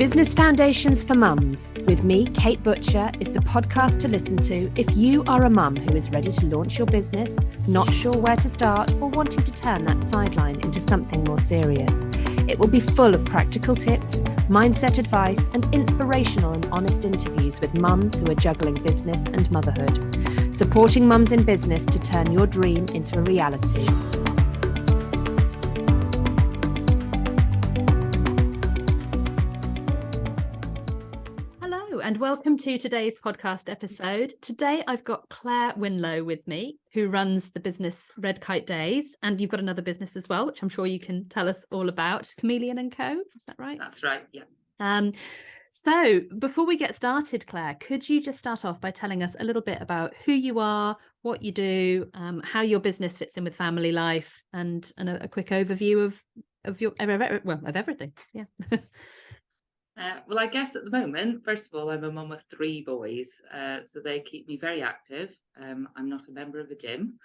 Business Foundations for Mums, with me, Kate Butcher, is the podcast to listen to if you are a mum who is ready to launch your business, not sure where to start, or wanting to turn that sideline into something more serious. It will be full of practical tips, mindset advice, and inspirational and honest interviews with mums who are juggling business and motherhood, supporting mums in business to turn your dream into a reality. And welcome to today's podcast episode. Today I've got Claire Winlow with me, who runs the business Red Kite Days, and you've got another business as well, which I'm sure you can tell us all about, Chameleon & Co. Is that right? That's right, yeah. So before we get started, Claire, could you just start off by telling us a little bit about who you are, what you do, how your business fits in with family life, and a quick overview of everything. Yeah. Well, I guess at the moment, first of all, I'm a mum of 3 boys, so they keep me very active. I'm not a member of a gym,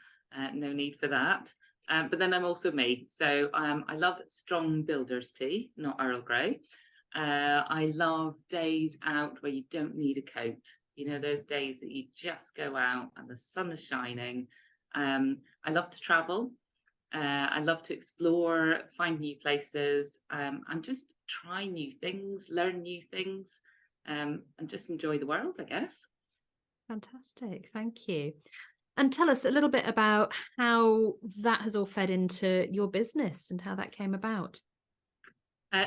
no need for that. But then I'm also me. So I love strong builder's tea, not Earl Grey. I love days out where you don't need a coat. You know, those days that you just go out and the sun is shining. I love to travel. I love to explore, find new places, and just try new things, learn new things, and just enjoy the world, I guess. Fantastic. Thank you. And tell us a little bit about how that has all fed into your business and how that came about.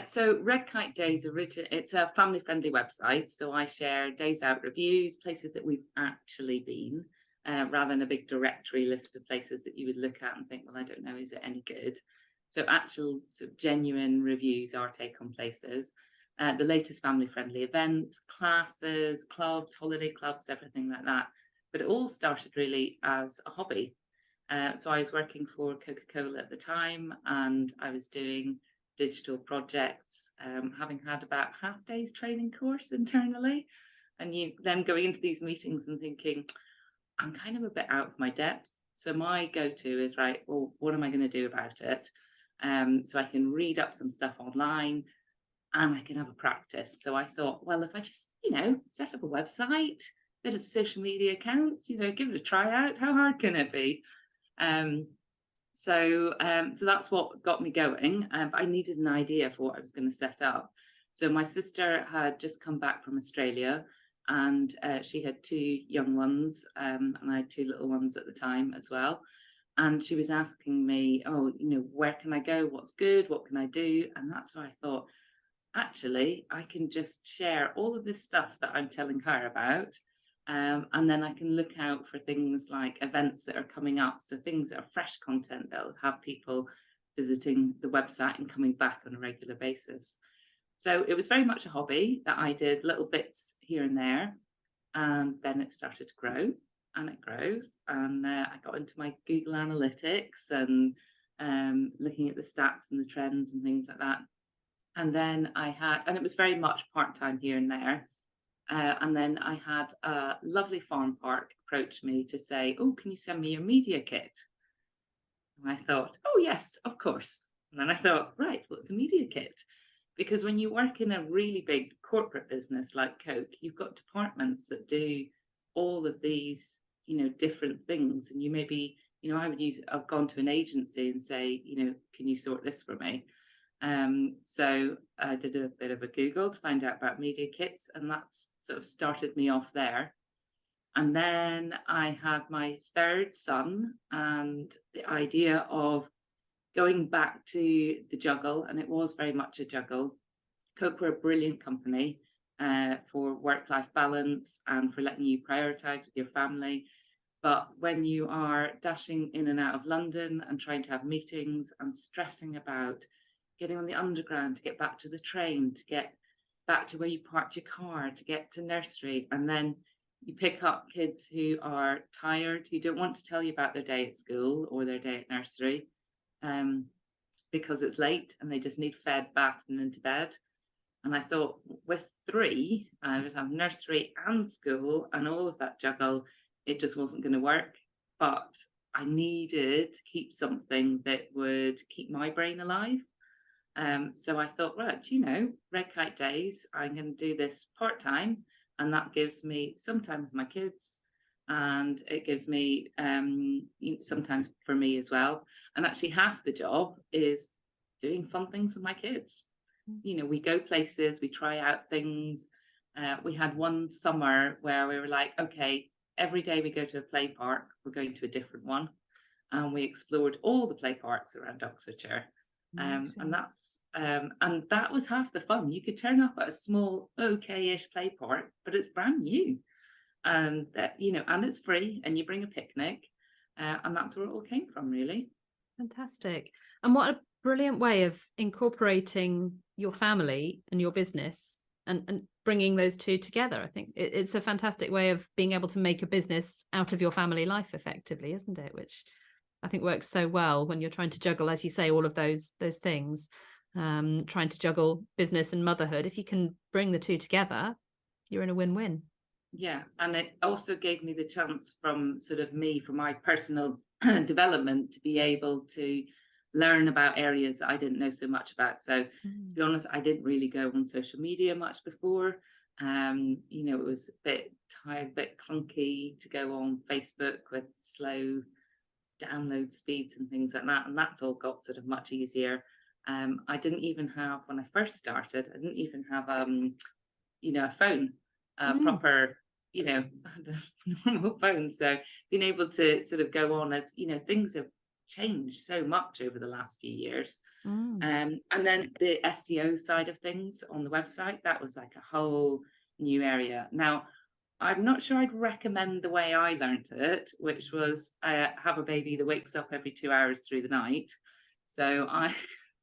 So Red Kite Days, it's a family-friendly website. So I share days out reviews, places that we've actually been, rather than a big directory list of places that you would look at and think, well, I don't know, is it any good? So actual sort of genuine reviews, our take on places, the latest family-friendly events, classes, clubs, holiday clubs, everything like that. But it all started really as a hobby. So I was working for Coca-Cola at the time, and I was doing digital projects, having had about half day's training course internally. And you then going into these meetings and thinking, I'm kind of a bit out of my depth. So my go-to is, right, well, what am I going to do about it? So I can read up some stuff online and I can have a practice. So I thought, well, if I just, set up a website, bit of social media accounts, give it a try out, how hard can it be? So that's what got me going. But I needed an idea for what I was going to set up. So my sister had just come back from Australia, and she had 2 young ones, and I had 2 little ones at the time as well. And she was asking me, where can I go? What's good? What can I do? And that's where I thought, actually, I can just share all of this stuff that I'm telling her about. And then I can look out for things like events that are coming up. So things that are fresh content that'll have people visiting the website and coming back on a regular basis. So it was very much a hobby that I did little bits here and there. And then it started to grow. And it grows, and I got into my Google Analytics and looking at the stats and the trends and things like that. And then and it was very much part-time here and there. And then I had a lovely farm park approach me to say, oh, can you send me your media kit? And I thought, oh, yes, of course. And then I thought, right, what's a media kit? Because when you work in a really big corporate business like Coke, you've got departments that do all of these different things, and you maybe I've gone to an agency and say, can you sort this for me? So I did a bit of a Google to find out about media kits, and that's sort of started me off there. And then I had my 3rd son, and the idea of going back to the juggle, and it was very much a juggle. Coke were a brilliant company for work-life balance and for letting you prioritize with your family. But when you are dashing in and out of London and trying to have meetings and stressing about getting on the underground to get back to the train, to get back to where you parked your car, to get to nursery, and then you pick up kids who are tired, who don't want to tell you about their day at school or their day at nursery because it's late and they just need fed, bathed and into bed. And I thought, with 3, I would have nursery and school and all of that juggle. It just wasn't going to work. But I needed to keep something that would keep my brain alive. So I thought, right, Red Kite Days, I'm going to do this part-time, and that gives me some time with my kids, and it gives me some time for me as well. And actually half the job is doing fun things with my kids. We go places, we try out things. We had one summer where we were like, okay, every day we go to a play park, we're going to a different one. And we explored all the play parks around Oxfordshire. And that was half the fun. You could turn up at a small, okay-ish play park, but it's brand new. And and it's free, and you bring a picnic. And that's where it all came from, really. Fantastic. And what a brilliant way of incorporating your family and your business and bringing those two together. I think it's a fantastic way of being able to make a business out of your family life effectively, isn't it? Which I think works so well when you're trying to juggle, as you say, all of those things, trying to juggle business and motherhood. If you can bring the two together, you're in a win-win. Yeah, and it also gave me the chance from my personal development to be able to learn about areas that I didn't know so much about. So to be honest, I didn't really go on social media much before. It was a bit tired, a bit clunky to go on Facebook with slow download speeds and things like that. And that's all got sort of much easier. I didn't even have, when I first started, I didn't even have a phone, proper, the normal phone. So being able to sort of go on as, things have changed so much over the last few years. And then the SEO side of things on the website, that was like a whole new area. Now, I'm not sure I'd recommend the way I learned it, which was have a baby that wakes up every 2 hours through the night. So I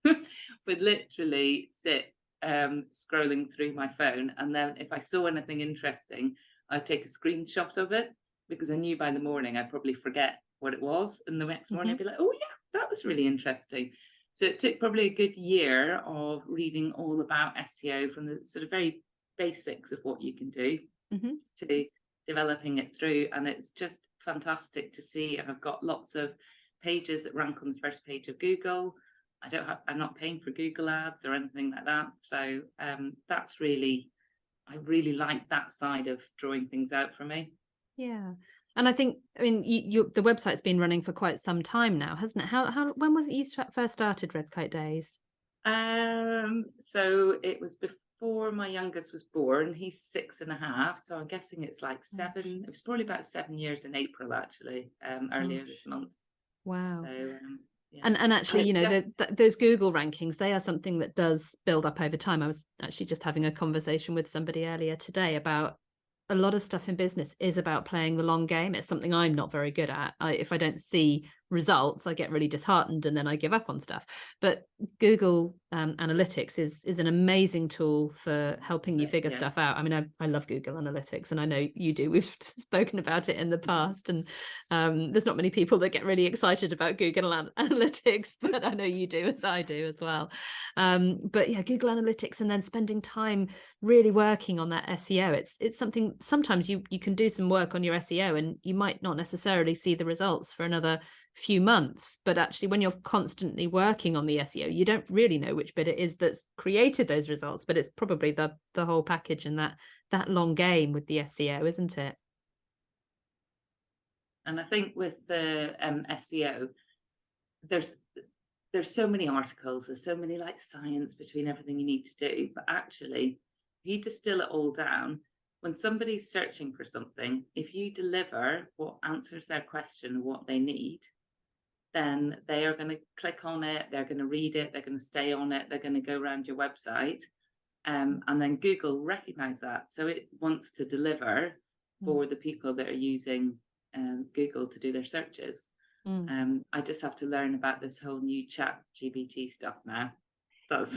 would literally sit scrolling through my phone, and then if I saw anything interesting, I'd take a screenshot of it, because I knew by the morning I'd probably forget what it was, and the next morning I'd be like, oh yeah, that was really interesting. So it took probably a good year of reading all about SEO, from the sort of very basics of what you can do to developing it through. And it's just fantastic to see. And I've got lots of pages that rank on the first page of Google. I'm not paying for Google ads or anything like that. So that's really, I really like that side of drawing things out for me. Yeah. And I think, the website's been running for quite some time now, hasn't it? When was it you first started Red Kite Days? So it was before my youngest was born. He's 6.5. So I'm guessing it's like 7. It was probably about 7 years in April, actually, earlier this month. Wow. So, yeah. And actually, those Google rankings, they are something that does build up over time. I was actually just having a conversation with somebody earlier today about a lot of stuff in business is about playing the long game. It's something I'm not very good at. If I don't see results, I get really disheartened and then I give up on stuff. But Google Analytics is an amazing tool for helping you figure stuff out. I love Google Analytics, and I know you do. We've spoken about it in the past, and there's not many people that get really excited about Google Analytics, but I know you do, as I do as well. But yeah, Google Analytics, and then spending time really working on that SEO. It's something, sometimes you can do some work on your SEO and you might not necessarily see the results for another few months, but actually when you're constantly working on the SEO, you don't really know which bit it is that's created those results, but it's probably the whole package and that long game with the SEO, isn't it? And I think with the SEO, there's so many articles, there's so many like science between everything you need to do, but actually if you distill it all down, when somebody's searching for something, if you deliver what answers their question, what they need, then they are going to click on it, they're going to read it, they're going to stay on it, they're going to go around your website. And then Google recognize that. So it wants to deliver for the people that are using Google to do their searches. I just have to learn about this whole new chat GPT stuff now. That's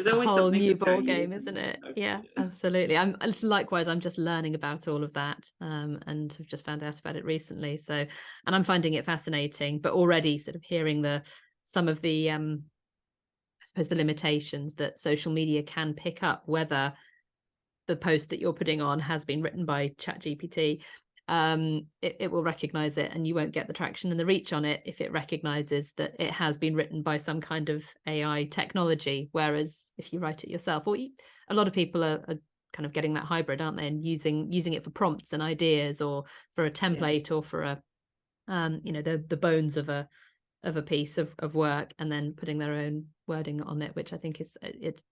a whole new ball game, isn't it? Yeah, absolutely. I'm just learning about all of that, and have just found out about it recently. So, and I'm finding it fascinating, but already sort of hearing some of the I suppose the limitations that social media can pick up, whether the post that you're putting on has been written by ChatGPT. it will recognize it, and you won't get the traction and the reach on it if it recognizes that it has been written by some kind of AI technology. Whereas if you write it yourself, or a lot of people are kind of getting that hybrid, aren't they, and using it for prompts and ideas, or for a template, or for a the bones of a piece of work, and then putting their own wording on it, which I think is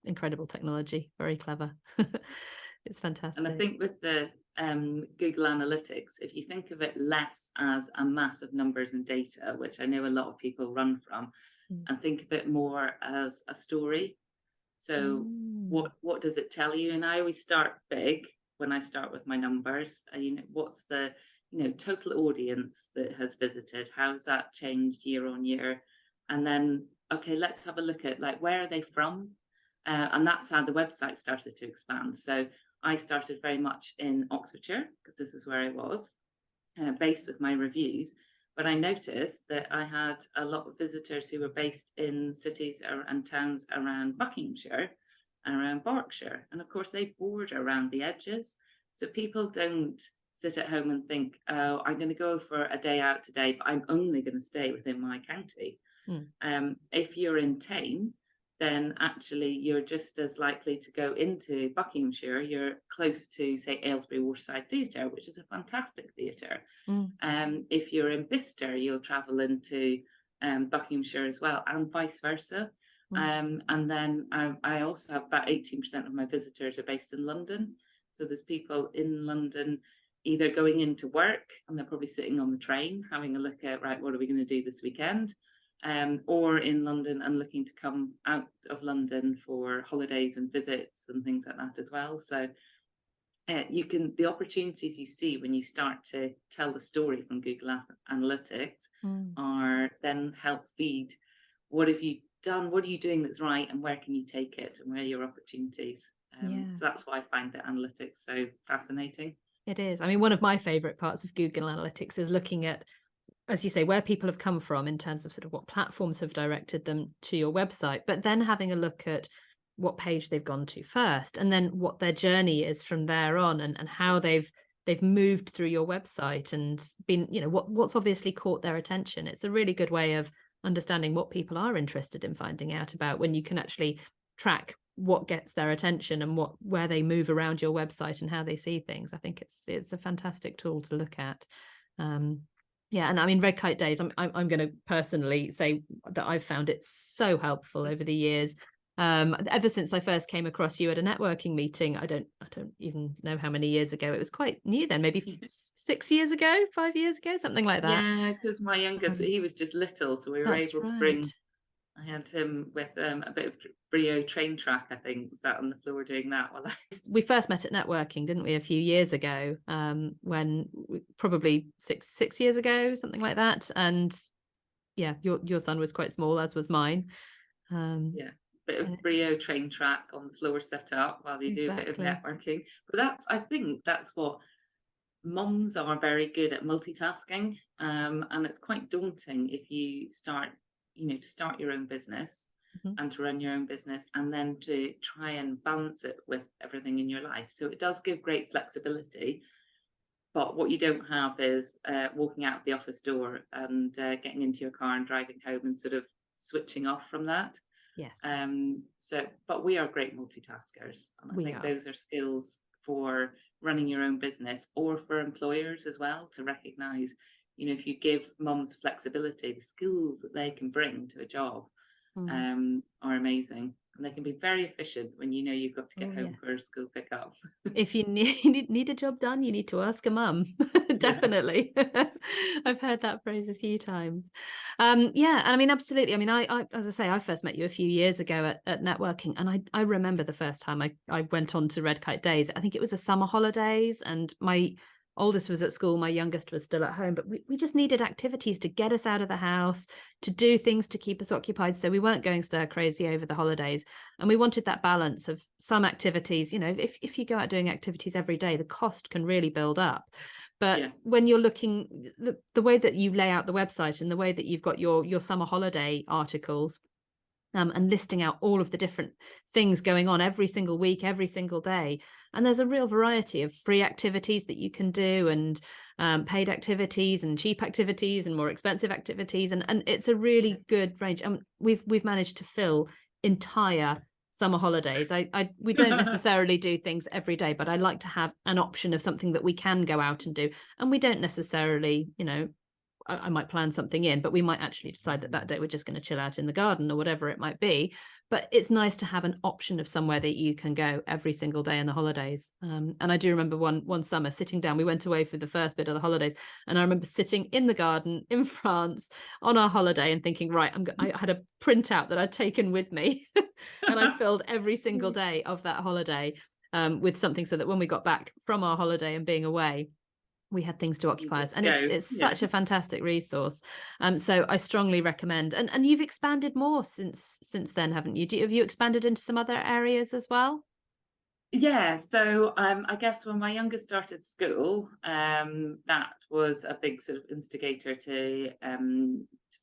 incredible technology, very clever. It's fantastic. And I think with the Google Analytics, if you think of it less as a mass of numbers and data, which I know a lot of people run from, and think of it more as a story. So what does it tell you? And I always start big when I start with my numbers. What's the total audience that has visited? How's that changed year on year? And then, okay, let's have a look at where are they from? And that's how the website started to expand. So I started very much in Oxfordshire, because this is where I was based with my reviews. But I noticed that I had a lot of visitors who were based in cities and towns around Buckinghamshire and around Berkshire. And of course, they border around the edges. So people don't sit at home and think, oh, I'm going to go for a day out today, but I'm only going to stay within my county. If you're in Tame, then actually you're just as likely to go into Buckinghamshire. You're close to, say, Aylesbury Waterside Theatre, which is a fantastic theatre. If you're in Bicester, you'll travel into Buckinghamshire as well, and vice versa. And then I also have about 18% of my visitors are based in London. So there's people in London either going into work, and they're probably sitting on the train having a look at, right, what are we going to do this weekend? Or in London and looking to come out of London for holidays and visits and things like that as well. So the opportunities you see when you start to tell the story from Google Analytics are then help feed what have you done, what are you doing that's right, and where can you take it, and where are your opportunities. So that's why I find the analytics so fascinating. It is. I mean, one of my favorite parts of Google Analytics is looking at, as you say, where people have come from in terms of sort of what platforms have directed them to your website, but then having a look at what page they've gone to first, and then what their journey is from there on, and how they've moved through your website and been, what's obviously caught their attention. It's a really good way of understanding what people are interested in finding out about, when you can actually track what gets their attention and where they move around your website and how they see things. I think it's a fantastic tool to look at. Yeah, and I mean, Red Kite Days, I'm going to personally say that I've found it so helpful over the years. Ever since I first came across you at a networking meeting, I don't even know how many years ago. It was quite new then, maybe 6 years ago, 5 years ago, something like that. Yeah, because my youngest, he was just little, so we were able to bring. I had him with a bit of Brio train track, I think, sat on the floor doing that. We first met at networking, didn't we, a few years ago, when probably six years ago, something like that. And yeah, your son was quite small, as was mine. Bit of Brio train track on the floor set up while you do a bit of networking. But I think that's what mums are very good at, multitasking. And it's quite daunting if you start to start your own business and to run your own business, and then to try and balance it with everything in your life. So it does give great flexibility, but what you don't have is walking out of the office door and getting into your car and driving home and sort of switching off from that. Yes. But we are great multitaskers, and I think those are skills for running your own business, or for employers as well, to recognize, if you give mums flexibility, the skills that they can bring to a job are amazing. And they can be very efficient when you've got to get home for a school pickup. If you need a job done, you need to ask a mum. Definitely. I've heard that phrase a few times. And I mean, absolutely. I mean, I as I say, I first met you a few years ago at networking, and I remember the first time I went on to Red Kite Days. I think it was the summer holidays, and my oldest was at school, my youngest was still at home, but we just needed activities to get us out of the house, to do things to keep us occupied, so we weren't going stir crazy over the holidays. And we wanted that balance of some activities. If you go out doing activities every day, the cost can really build up. But when you're looking, the way that you lay out the website, and the way that you've got your summer holiday articles, and listing out all of the different things going on every single week, every single day, And there's a real variety of free activities that you can do, and paid activities and cheap activities and more expensive activities. And it's a really good range. And we've managed to fill entire summer holidays. We don't necessarily do things every day, but I like to have an option of something that we can go out and do. And we don't necessarily, I might plan something in, but we might actually decide that day we're just going to chill out in the garden or whatever it might be. But it's nice to have an option of somewhere that you can go every single day in the holidays. And I do remember one summer sitting down, we went away for the first bit of the holidays, and I remember sitting in the garden in France on our holiday and thinking, right, I had a printout that I'd taken with me and I filled every single day of that holiday with something, so that when we got back from our holiday and being away, we had things to occupy us. And it's such a fantastic resource. So I strongly recommend. And you've expanded more since then, haven't you? Have you expanded into some other areas as well? Yeah, so I guess when my youngest started school, that was a big sort of instigator to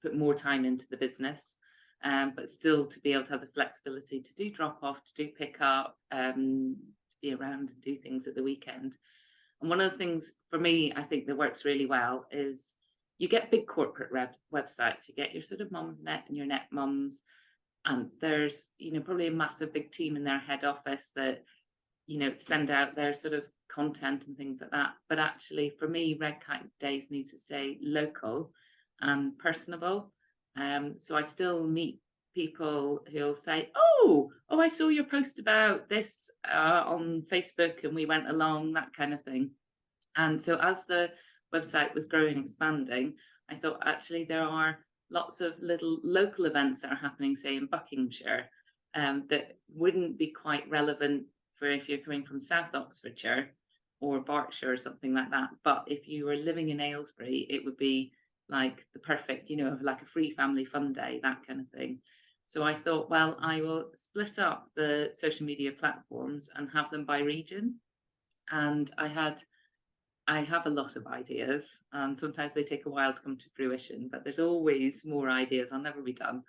put more time into the business, but still to be able to have the flexibility to do drop off, to do pick up, to be around and do things at the weekend. And one of the things for me, I think that works really well is you get big corporate websites. You get your sort of Mum's Net and your Net Mums, and there's probably a massive big team in their head office that send out their sort of content and things like that. But actually, for me, Red Kite Days needs to stay local and personable. So I still meet people who'll say, oh, I saw your post about this on Facebook and we went along, that kind of thing. And so as the website was growing and expanding, I thought actually there are lots of little local events that are happening, say in Buckinghamshire, that wouldn't be quite relevant for if you're coming from South Oxfordshire or Berkshire or something like that. But if you were living in Aylesbury, it would be like the perfect, like a free family fun day, that kind of thing. So I thought, well, I will split up the social media platforms and have them by region. And I have a lot of ideas, and sometimes they take a while to come to fruition, but there's always more ideas. I'll never be done.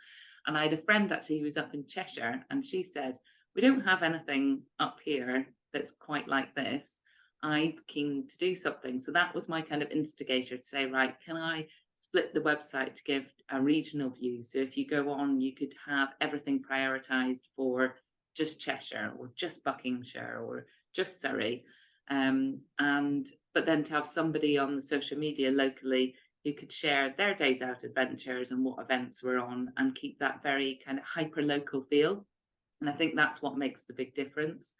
And I had a friend actually who was up in Cheshire, and she said, we don't have anything up here that's quite like this. I'm keen to do something. So that was my kind of instigator to say, right, can I split the website to give a regional view? So if you go on, you could have everything prioritized for just Cheshire or just Buckinghamshire or just Surrey. But then to have somebody on the social media locally who could share their days out adventures and what events we're on, and keep that very kind of hyper local feel. And I think that's what makes the big difference.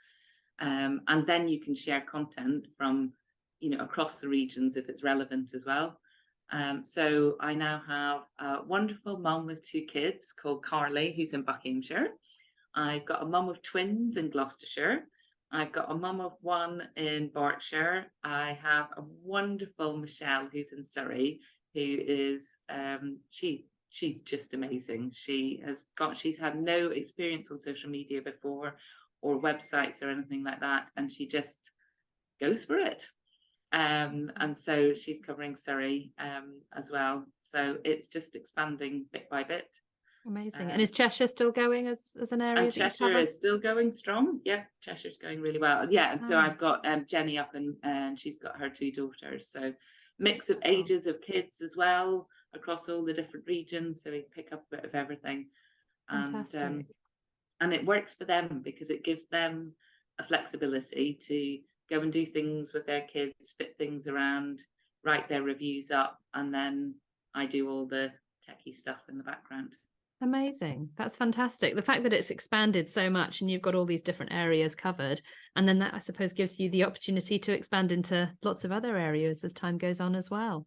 And then you can share content from, across the regions if it's relevant as well. So I now have a wonderful mum with 2 kids called Carly, who's in Buckinghamshire. I've got a mum of twins in Gloucestershire. I've got a mum of 1 in Berkshire. I have a wonderful Michelle who's in Surrey, who is she's just amazing. She's had no experience on social media before or websites or anything like that, and she just goes for it. And so she's covering Surrey as well. So it's just expanding bit by bit. Amazing. And is Cheshire still going as an area? And Cheshire is still going strong. Yeah, Cheshire's going really well. Yeah, and so I've got Jenny up, and she's got her 2 daughters. So mix of ages of kids as well across all the different regions. So we pick up a bit of everything. Fantastic. And it works for them because it gives them a flexibility to go and do things with their kids, fit things around, write their reviews up, and then I do all the techie stuff in the background. Amazing. That's fantastic. The fact that it's expanded so much and you've got all these different areas covered, and then that, I suppose, gives you the opportunity to expand into lots of other areas as time goes on as well.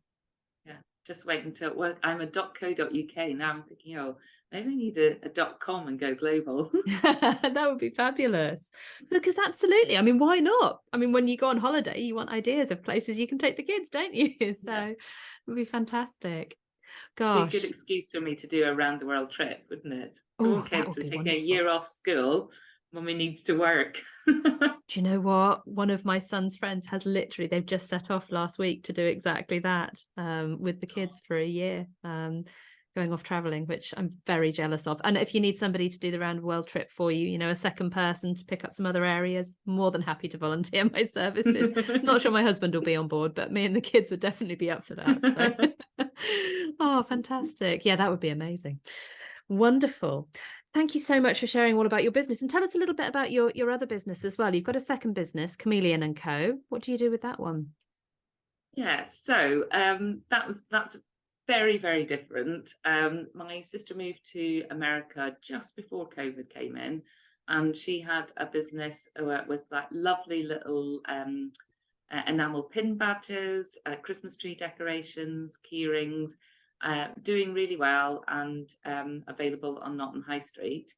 Yeah, just wait until, well, I'm a .co.uk now. I'm thinking, maybe I need a .com and go global. That would be fabulous. Because absolutely, I mean, why not? I mean, when you go on holiday, you want ideas of places you can take the kids, don't you? So it would be fantastic. Gosh. Be a good excuse for me to do a round the world trip, wouldn't it? Oh, all kids would take a year off school. Mummy needs to work. Do you know what? One of my son's friends has they've just set off last week to do exactly that with the kids for a year. going off traveling, which I'm very jealous of. And if you need somebody to do the round world trip for you, you know, a second person to pick up some other areas, more than happy to volunteer my services. Not sure my husband will be on board, but me and the kids would definitely be up for that. So. Oh, fantastic. Yeah, that would be amazing. Wonderful. Thank you so much for sharing all about your business, and tell us a little bit about your other business as well. You've got a second business, Chameleon and Co. What do you do with that one? Yeah, so that's very, very different. My sister moved to America just before COVID came in, and she had a business with like lovely little enamel pin badges, Christmas tree decorations, key rings, doing really well, and available on Nottingham High Street.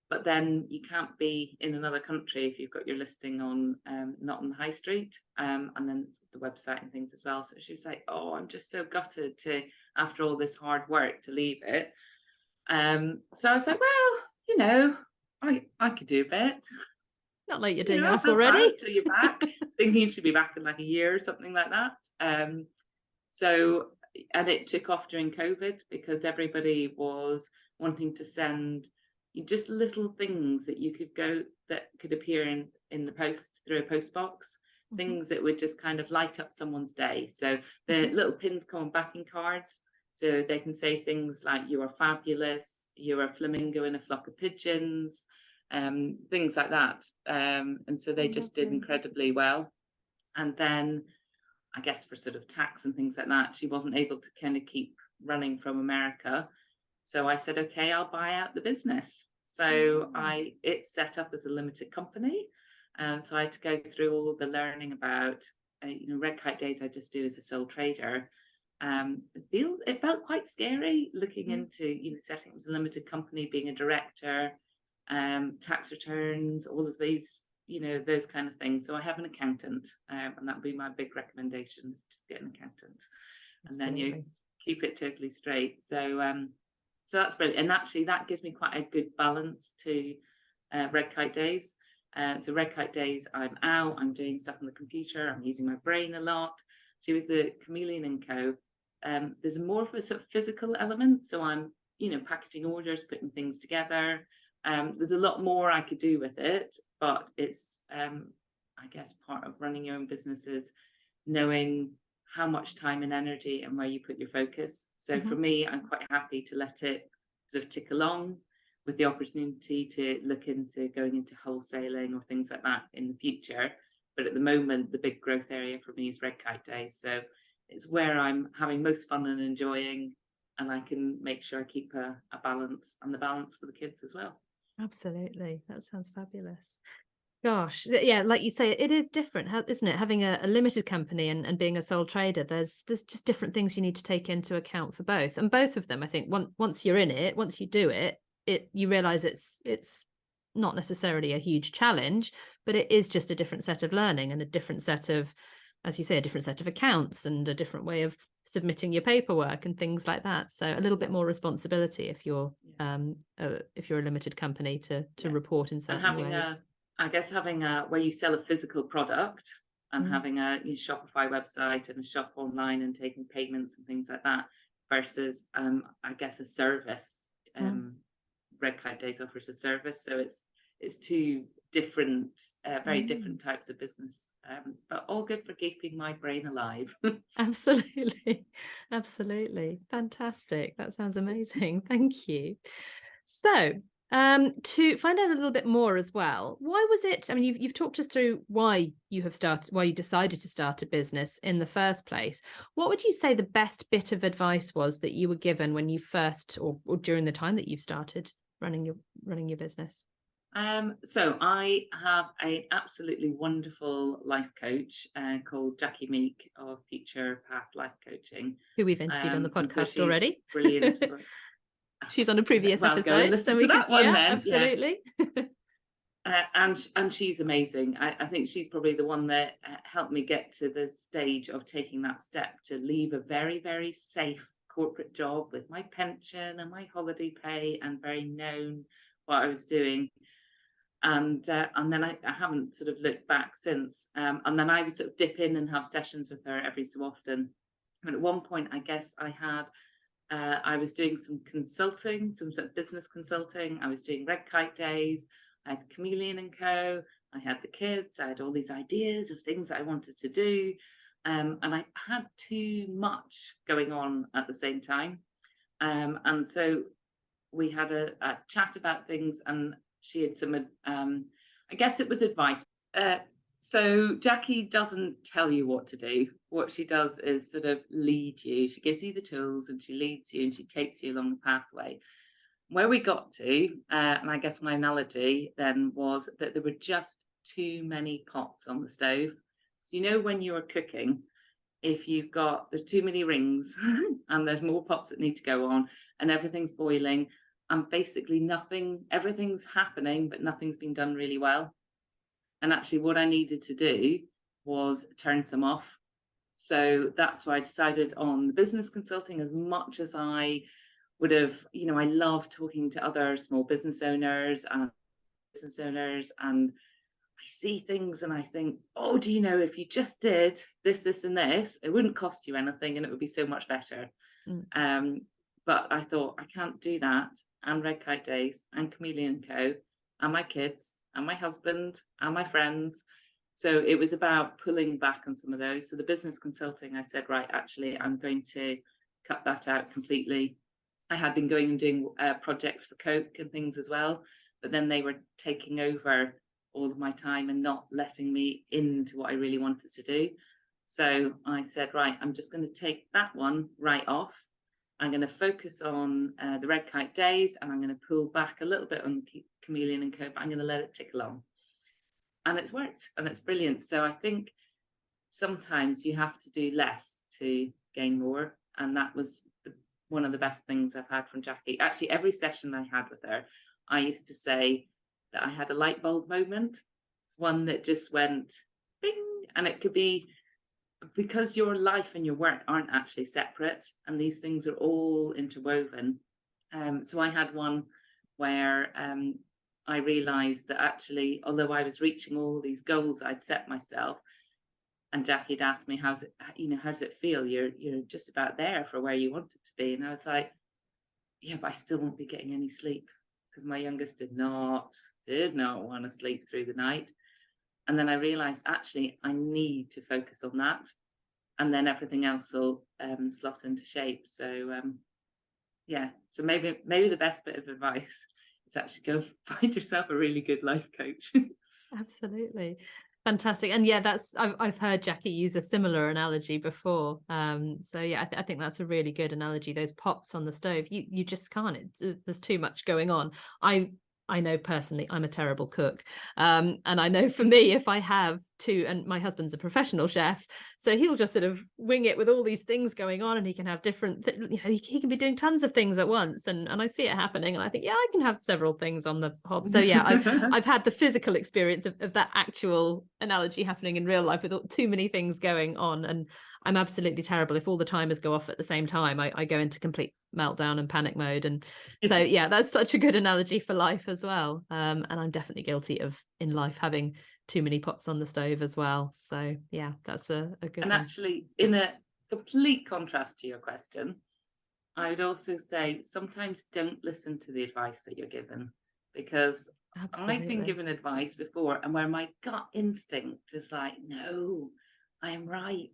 But then you can't be in another country if you've got your listing on Nottingham High Street, and then the website and things as well. So she was like, "Oh, I'm just so gutted to, after all this hard work, to leave it." So I was like, "Well, you know, I could do a bit. Not like you're doing I'll enough help already. out till you're back." Thinking she'd be back in like a year or something like that. So, and it took off during COVID because everybody was wanting to send just little things that you could go that could appear in the post through a post box, things that would just kind of light up someone's day. So the little pins come on backing cards, so they can say things like "You are fabulous," "You are a flamingo in a flock of pigeons," things like that. And so they just did incredibly well. And then I guess for sort of tax and things like that, she wasn't able to kind of keep running from America. So I said, okay, I'll buy out the business. So it's set up as a limited company. So I had to go through all the learning about, Red Kite Days I just do as a sole trader. It felt quite scary looking into, setting up as a limited company, being a director, tax returns, all of these, those kind of things. So I have an accountant, and that would be my big recommendation, is just get an accountant. Absolutely. And then you keep it totally straight. So that's brilliant. And actually that gives me quite a good balance to Red Kite Days. So Red Kite Days, I'm out, I'm doing stuff on the computer, I'm using my brain a lot. So with the Chameleon and Co, there's more of a sort of physical element. So I'm, packaging orders, putting things together. There's a lot more I could do with it, but it's, I guess, part of running your own business is knowing how much time and energy and where you put your focus. So for me, I'm quite happy to let it sort of tick along, with the opportunity to look into going into wholesaling or things like that in the future. But at the moment, the big growth area for me is Red Kite Days. So it's where I'm having most fun and enjoying, and I can make sure I keep a balance, and the balance for the kids as well. Absolutely. That sounds fabulous. Gosh, yeah, like you say, it is different, isn't it? Having a limited company and being a sole trader, there's just different things you need to take into account for both. And both of them, I think, once you're in it, once you do it, you realize it's not necessarily a huge challenge, but it is just a different set of learning and a different set of, as you say, a different set of accounts and a different way of submitting your paperwork and things like that. So a little bit more responsibility if you're a limited company to report in certain ways. Having a where you sell a physical product and having a Shopify website and a shop online and taking payments and things like that versus I guess a service. Red Kite Days offers a service, so it's two different, very different types of business, but all good for keeping my brain alive. Absolutely, fantastic. That sounds amazing. Thank you. So to find out a little bit more as well, why was it, I mean, you've talked us through why you decided to start a business in the first place. What would you say the best bit of advice was that you were given when you first, or during the time that you've started running your business? So I have an absolutely wonderful life coach called Jackie Meek of Future Path Life Coaching, who we've interviewed on the podcast so already. Brilliant. She's on a previous episode. Go and listen to that one then. Absolutely. Yeah. And she's amazing. I think she's probably the one that helped me get to the stage of taking that step to leave a very, very safe corporate job with my pension and my holiday pay and very known what I was doing. And then I haven't sort of looked back since. And then I would sort of dip in and have sessions with her every so often. And at one point, I guess I had I was doing some consulting, some sort of business consulting. I was doing Red Kite Days. I had Chameleon and Co. I had the kids. I had all these ideas of things that I wanted to do. And I had too much going on at the same time. And so we had a chat about things, and she had some, I guess it was advice. So Jackie doesn't tell you what to do. What she does is sort of lead you. She gives you the tools and she leads you and she takes you along the pathway. Where we got to, and I guess my analogy then was that there were just too many pots on the stove. So, you know, when you're cooking, if there's too many rings and there's more pots that need to go on and everything's boiling and basically everything's happening, but nothing's been done really well. And actually what I needed to do was turn some off. So that's why I decided on the business consulting. As much as I would have, you know, I love talking to other small business owners, and I see things and I think, oh, do you know, if you just did this, this and this, it wouldn't cost you anything and it would be so much better. But I thought, I can't do that, and Red Kite Days and Chameleon Co. and my kids and my husband and my friends. So it was about pulling back on some of those. So the business consulting, I said, right, actually, I'm going to cut that out completely. I had been going and doing projects for Coke and things as well, but then they were taking over all of my time and not letting me into what I really wanted to do. So I said, right, I'm just going to take that one right off. I'm going to focus on the Red Kite Days, and I'm going to pull back a little bit on Chameleon and Co, but I'm going to let it tick along. And it's worked, and it's brilliant. So I think sometimes you have to do less to gain more. And that was one of the best things I've had from Jackie. Actually, every session I had with her, I used to say that I had a light bulb moment, one that just went bing, and it could be because your life and your work aren't actually separate, and these things are all interwoven. So I had one where I realized that actually, although I was reaching all these goals I'd set myself, and Jackie had asked me, how does it feel? You're just about there for where you wanted to be. And I was like, yeah, but I still won't be getting any sleep, because my youngest did not want to sleep through the night. And then I realized, actually, I need to focus on that, and then everything else will slot into shape. So so maybe the best bit of advice is actually go find yourself a really good life coach. Absolutely. Fantastic. And yeah, I've heard Jackie use a similar analogy before. So yeah, I think that's a really good analogy. Those pots on the stove, you just can't. There's too much going on. I know personally I'm a terrible cook, and I know for me, if I have two, and my husband's a professional chef, so he'll just sort of wing it with all these things going on, and he can have different he can be doing tons of things at once, and I see it happening, and I think, yeah, I can have several things on the hob. So yeah, I've had the physical experience of that actual analogy happening in real life with too many things going on, and I'm absolutely terrible. If all the timers go off at the same time, I go into complete meltdown and panic mode. And so, yeah, that's such a good analogy for life as well. And I'm definitely guilty of, in life, having too many pots on the stove as well. So, yeah, that's a good and one. Actually, in a complete contrast to your question, I would also say sometimes don't listen to the advice that you're given, because Absolutely. I've been given advice before, and where my gut instinct is like, no, I'm right.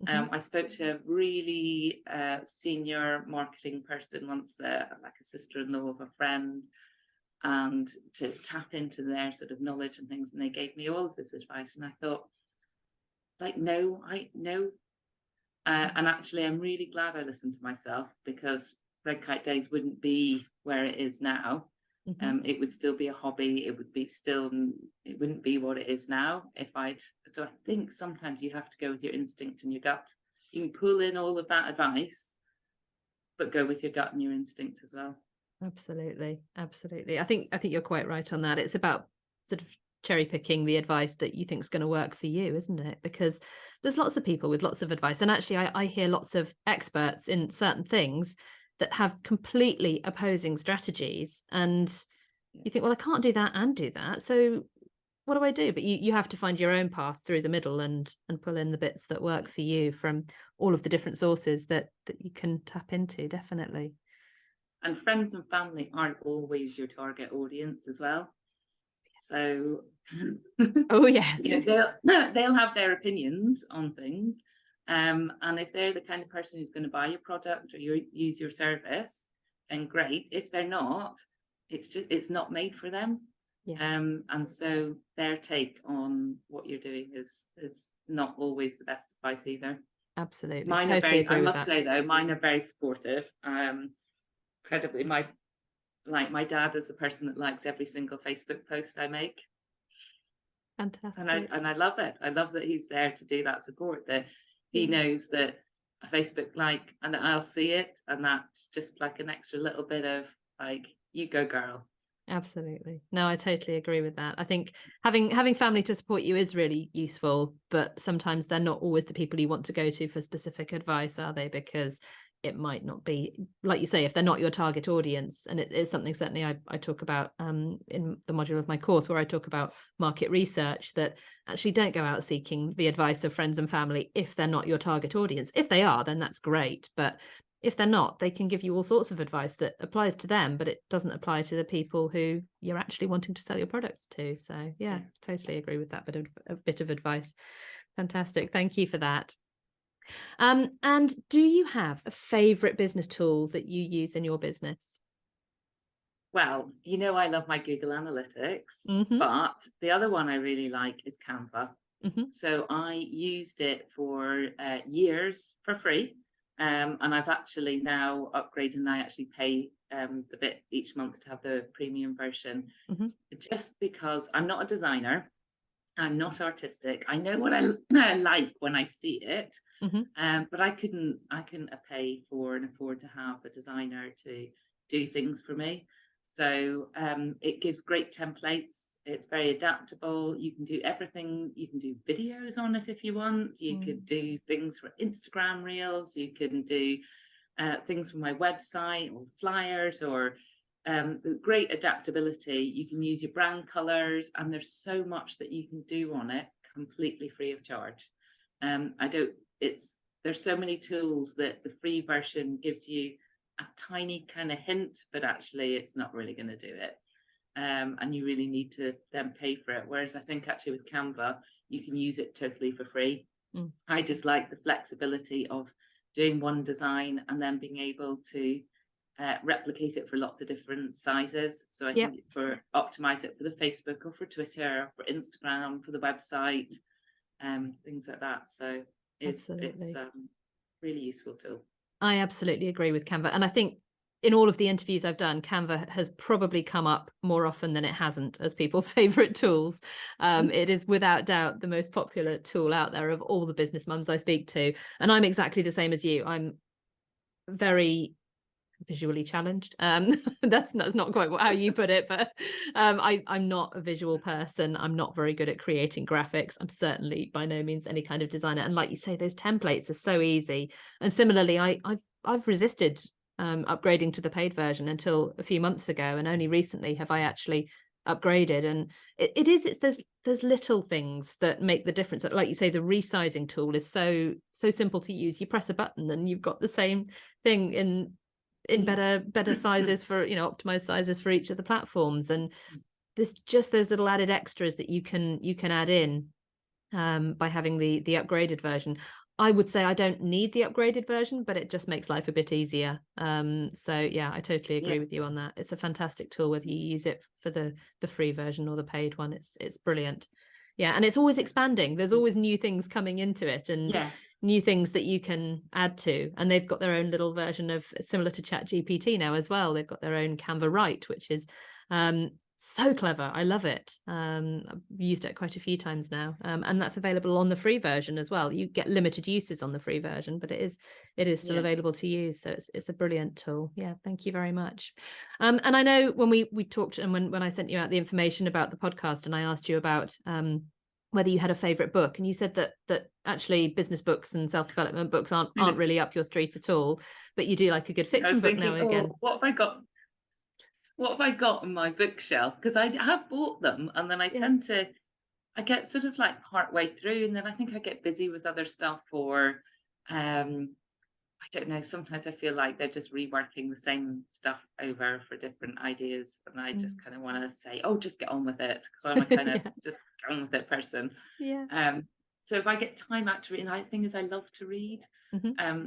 I spoke to a really senior marketing person once, like a sister-in-law of a friend, and to tap into their sort of knowledge and things, and they gave me all of this advice, and I thought, like, no. And actually, I'm really glad I listened to myself, because Red Kite Days wouldn't be where it is now. It would still be a hobby. It wouldn't be what it is now so I think sometimes you have to go with your instinct and your gut. You can pull in all of that advice, but go with your gut and your instinct as well. Absolutely. I think you're quite right on that. It's about sort of cherry picking the advice that you think is going to work for you, isn't it? Because there's lots of people with lots of advice, and actually I hear lots of experts in certain things that have completely opposing strategies, and you think, well, I can't do that and do that, so what do I do? But you have to find your own path through the middle and pull in the bits that work for you from all of the different sources that you can tap into, definitely. And friends and family aren't always your target audience as well. So oh yes, they'll have their opinions on things. And if they're the kind of person who's going to buy your product or use your service, then great. If they're not, it's not made for them. Yeah. And so their take on what you're doing is not always the best advice either. Absolutely. Mine totally are very, agree I with must that. say though, mine are very supportive. Incredibly, my dad is the person that likes every single Facebook post I make. Fantastic. And I love it. I love that he's there to do that support, that he knows that a Facebook like, and I'll see it, and that's just like an extra little bit of like, you go girl. Absolutely. No, I totally agree with that. I think having family to support you is really useful, but sometimes they're not always the people you want to go to for specific advice, are they? Because it might not be, like you say, if they're not your target audience. And it is something certainly I talk about in the module of my course where I talk about market research, that actually don't go out seeking the advice of friends and family if they're not your target audience. If they are, then that's great. But if they're not, they can give you all sorts of advice that applies to them, but it doesn't apply to the people who you're actually wanting to sell your products to. So yeah, totally agree with that bit of advice. Fantastic. Thank you for that. And do you have a favorite business tool that you use in your business? Well, I love my Google Analytics, but the other one I really like is Canva. So I used it for years for free. And I've actually now upgraded, and I actually pay the bit each month to have the premium version, just because I'm not a designer. I'm not artistic. I know what I like when I see it, but I couldn't pay for and afford to have a designer to do things for me. So it gives great templates. It's very adaptable. You can do everything. You can do videos on it if you want. You could do things for Instagram Reels. You can do things for my website or flyers, or great adaptability. You can use your brand colors, and there's so much that you can do on it completely free of charge. There's so many tools that the free version gives you a tiny kind of hint, but actually it's not really going to do it. And you really need to then pay for it. Whereas I think actually with Canva, you can use it totally for free. I just like the flexibility of doing one design and then being able to replicate it for lots of different sizes. So I can optimize it for the Facebook or for Twitter, or for Instagram, for the website, things like that. So it's really useful tool. I absolutely agree with Canva. And I think in all of the interviews I've done, Canva has probably come up more often than it hasn't as people's favorite tools. It is without doubt the most popular tool out there of all the business mums I speak to. And I'm exactly the same as you. I'm very visually challenged. That's not quite how you put it, but I'm not a visual person. I'm not very good at creating graphics. I'm certainly by no means any kind of designer. And like you say, those templates are so easy. And similarly, I've resisted upgrading to the paid version until a few months ago, and only recently have I actually upgraded. And it's there's little things that make the difference. Like you say, the resizing tool is so simple to use. You press a button and you've got the same thing in better sizes for optimized sizes for each of the platforms. And there's just those little added extras that you can add in by having the upgraded version. I would say I don't need the upgraded version, but it just makes life a bit easier. So yeah, I totally agree with you on that. It's a fantastic tool, whether you use it for the free version or the paid one. It's brilliant. Yeah, and it's always expanding. There's always new things coming into it, and new things that you can add to. And they've got their own little version of, similar to ChatGPT now as well. They've got their own Canva Write, which is so clever. I love it. I've used it quite a few times now, and that's available on the free version as well. You get limited uses on the free version, but it is still available to use. So it's a brilliant tool. Yeah, thank you very much. And I know when we talked, and when I sent you out the information about the podcast, and I asked you about whether you had a favorite book, and you said that actually business books and self-development books aren't really up your street at all, but you do like a good fiction book now and again. What have I got on my bookshelf? Because I have bought them, and then I tend to I get sort of like part way through, and then I think I get busy with other stuff, or I don't know, sometimes I feel like they're just reworking the same stuff over for different ideas, and I just kind of want to say, oh, just get on with it, because I'm a kind of just get on with it person. So if I get time out to read, and the thing is I love to read,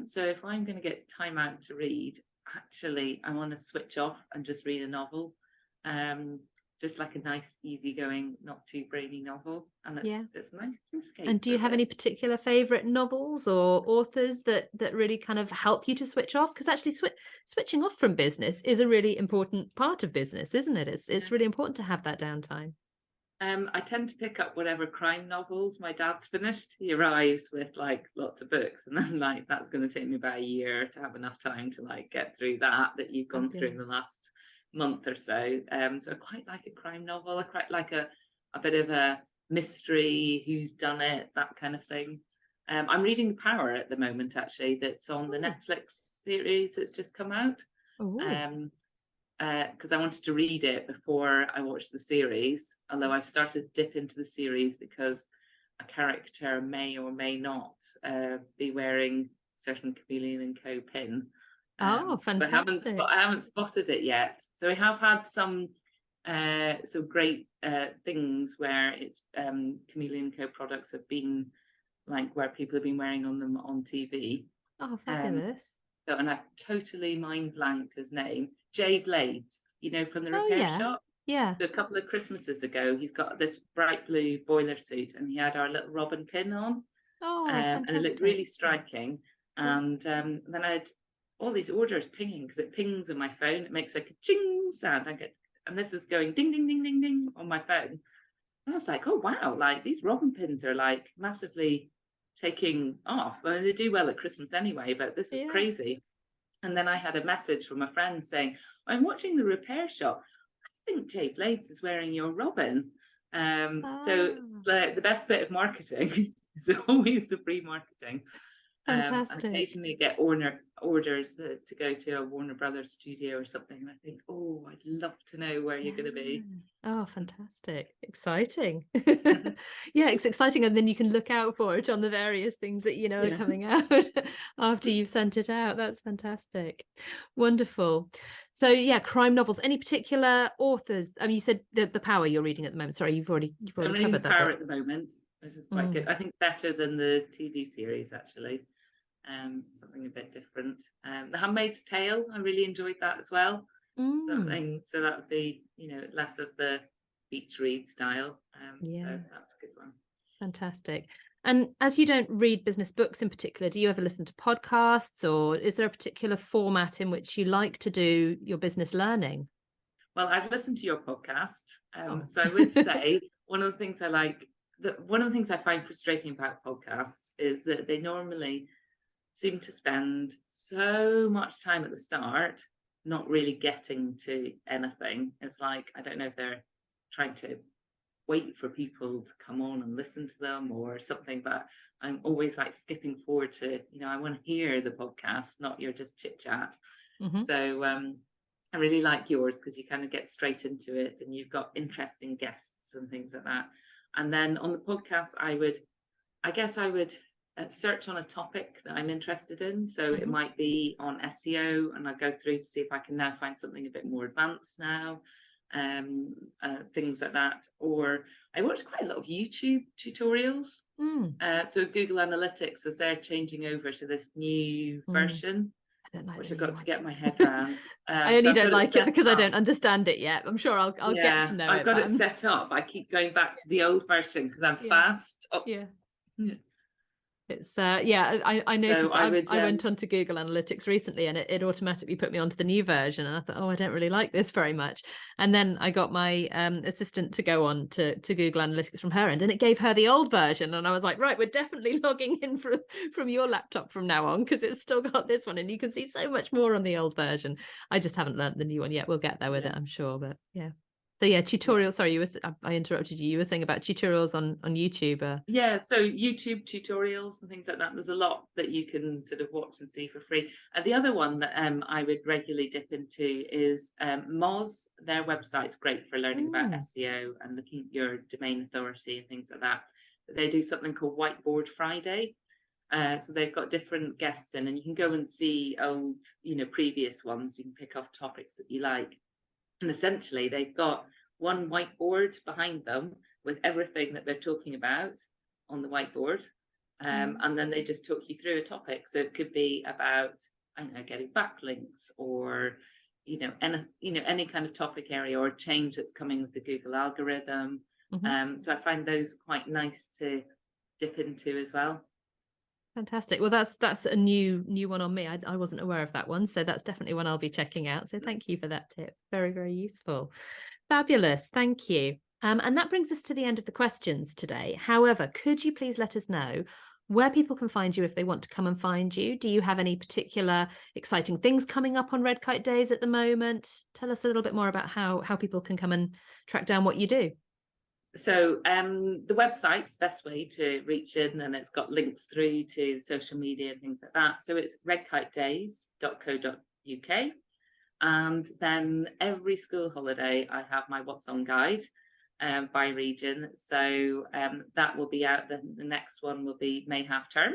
so if I'm going to get time out to read, actually I want to switch off and just read a novel, just like a nice easygoing, not too brainy novel, and it's nice to escape. And do you have any particular favorite novels or authors that really kind of help you to switch off? Because actually switching off from business is a really important part of business, isn't it? It's really important to have that downtime. I tend to pick up whatever crime novels my dad's finished. He arrives with like lots of books, and then like that's going to take me about a year to have enough time to like get through that you've gone through in the last month or so. So I quite like a crime novel. I quite like a bit of a mystery, who's done it, that kind of thing. I'm reading The Power at the moment, actually, that's on the Netflix series that's just come out. Because I wanted to read it before I watched the series, although I've started to dip into the series because a character may or may not be wearing certain Chameleon and Co. pin. Fantastic. But I haven't spotted it yet. So I have had some great things where it's Chameleon Co. products have been like where people have been wearing them on TV. Oh, fabulous. And I've totally mind blanked his name. Jay Blades, from the repair shop. Yeah. So a couple of Christmases ago, he's got this bright blue boiler suit, and he had our little robin pin on. Fantastic. And it looked really striking. And then I had all these orders pinging, because it pings on my phone. It makes like a ching sound. And this is going ding, ding, ding, ding, ding on my phone. And I was like, oh, wow, like these robin pins are like massively taking off. I mean, they do well at Christmas anyway, but this is crazy. And then I had a message from a friend saying, I'm watching the repair shop. I think Jay Blades is wearing your robin. So the best bit of marketing is always the free marketing. Fantastic. And occasionally get orders to go to a Warner Brothers studio or something, and I think, oh, I'd love to know where you're going to be. Oh, fantastic. Exciting. Yeah, it's exciting, and then you can look out for it on the various things that are coming out after you've sent it out. That's fantastic. Wonderful. So crime novels. Any particular authors? I mean, you said the Power you're reading at the moment. Sorry, you've already covered that. The Power at the moment, which is quite good. I think better than the TV series, actually. Something a bit different. The Handmaid's Tale, I really enjoyed that as well. So that would be less of the beach read style. So that's a good one. Fantastic. And as you don't read business books in particular, do you ever listen to podcasts, or is there a particular format in which you like to do your business learning? Well, I've listened to your podcast, so I would say one of the things I find frustrating about podcasts is that they normally seem to spend so much time at the start not really getting to anything. It's like, I don't know if they're trying to wait for people to come on and listen to them or something, but I'm always like skipping forward to, I want to hear the podcast, not your just chit chat. So I really like yours because you kind of get straight into it, and you've got interesting guests and things like that. And then on the podcast, I would search on a topic that I'm interested in. So it might be on SEO, and I go through to see if I can now find something a bit more advanced now, things like that. Or I watch quite a lot of YouTube tutorials. So Google Analytics, as they're changing over to this new version, which I've got to get my head around. I only don't like it because I don't understand it yet. I'm sure I'll get to know it. I've got it set up. I keep going back to the old version because I'm fast. It's I noticed. So I went onto Google Analytics recently, and it automatically put me onto the new version, and I thought, I don't really like this very much. And then I got my assistant to go on to Google Analytics from her end, and it gave her the old version, and I was like, right, we're definitely logging in from your laptop from now on, because it's still got this one, and you can see so much more on the old version. I just haven't learnt the new one yet. We'll get there with it, I'm sure, but yeah. So yeah, tutorials. Sorry, I interrupted you. You were saying about tutorials on YouTube. Yeah, so YouTube tutorials and things like that. There's a lot that you can sort of watch and see for free. And the other one that I would regularly dip into is Moz. Their website's great for learning about SEO and looking at your domain authority and things like that. But they do something called Whiteboard Friday. So they've got different guests in, and you can go and see old, previous ones. You can pick off topics that you like. And essentially, they've got one whiteboard behind them with everything that they're talking about on the whiteboard. And then they just talk you through a topic. So it could be about, I don't know, getting backlinks or, any kind of topic area or change that's coming with the Google algorithm. So I find those quite nice to dip into as well. Fantastic. Well, that's a new one on me. I wasn't aware of that one. So that's definitely one I'll be checking out. So thank you for that tip. Very, very useful. Fabulous. Thank you. And that brings us to the end of the questions today. However, could you please let us know where people can find you if they want to come and find you? Do you have any particular exciting things coming up on Red Kite Days at the moment? Tell us a little bit more about how people can come and track down what you do. So the website's the best way to reach in, and it's got links through to social media and things like that. So it's redkitedays.co.uk. And then every school holiday, I have my What's On guide by region. So that will be out. The next one will be May half term.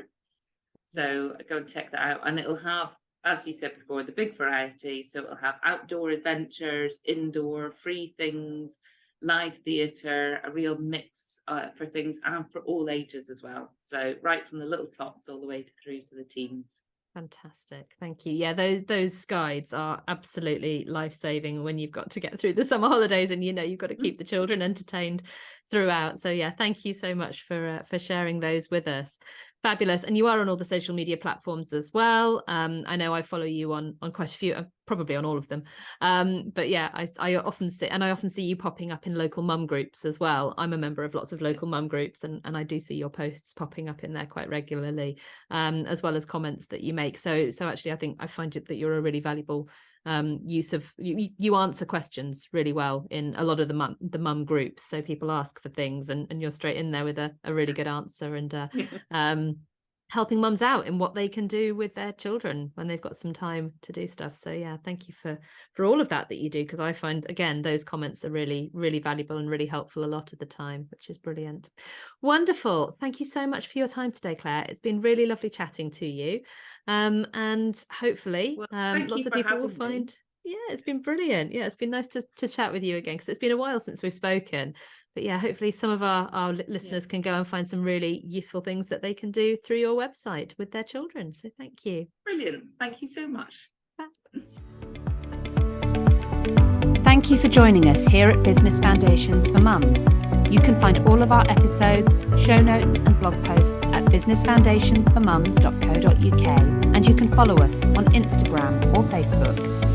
So go and check that out. And it'll have, as you said before, the big variety. So it'll have outdoor adventures, indoor, free things, live theatre, a real mix for things and for all ages as well. So right from the little tots all the way through to the teens. Fantastic. Thank you. Yeah, those guides are absolutely life-saving when you've got to get through the summer holidays and you've got to keep the children entertained throughout. So yeah, thank you so much for sharing those with us. Fabulous. And you are on all the social media platforms as well. I know I follow you on quite a few, probably on all of them. But yeah, I often see you popping up in local mum groups as well. I'm a member of lots of local mum groups, and I do see your posts popping up in there quite regularly, as well as comments that you make. So actually, I find that you're a really valuable use of you answer questions really well in a lot of the mum groups. So people ask for things and you're straight in there with a really good answer and helping mums out in what they can do with their children when they've got some time to do stuff. So yeah, thank you for all of that you do, because I find, again, those comments are really, really valuable and really helpful a lot of the time, which is brilliant. Wonderful. Thank you so much for your time today, Claire. It's been really lovely chatting to you. And hopefully lots of people will find... Yeah, it's been brilliant. Yeah, it's been nice to chat with you again, because it's been a while since we've spoken. But yeah, hopefully some of our listeners can go and find some really useful things that they can do through your website with their children. So thank you. Brilliant. Thank you so much. Thank you for joining us here at Business Foundations for Mums. You can find all of our episodes, show notes and blog posts at businessfoundationsformums.co.uk, and you can follow us on Instagram or Facebook.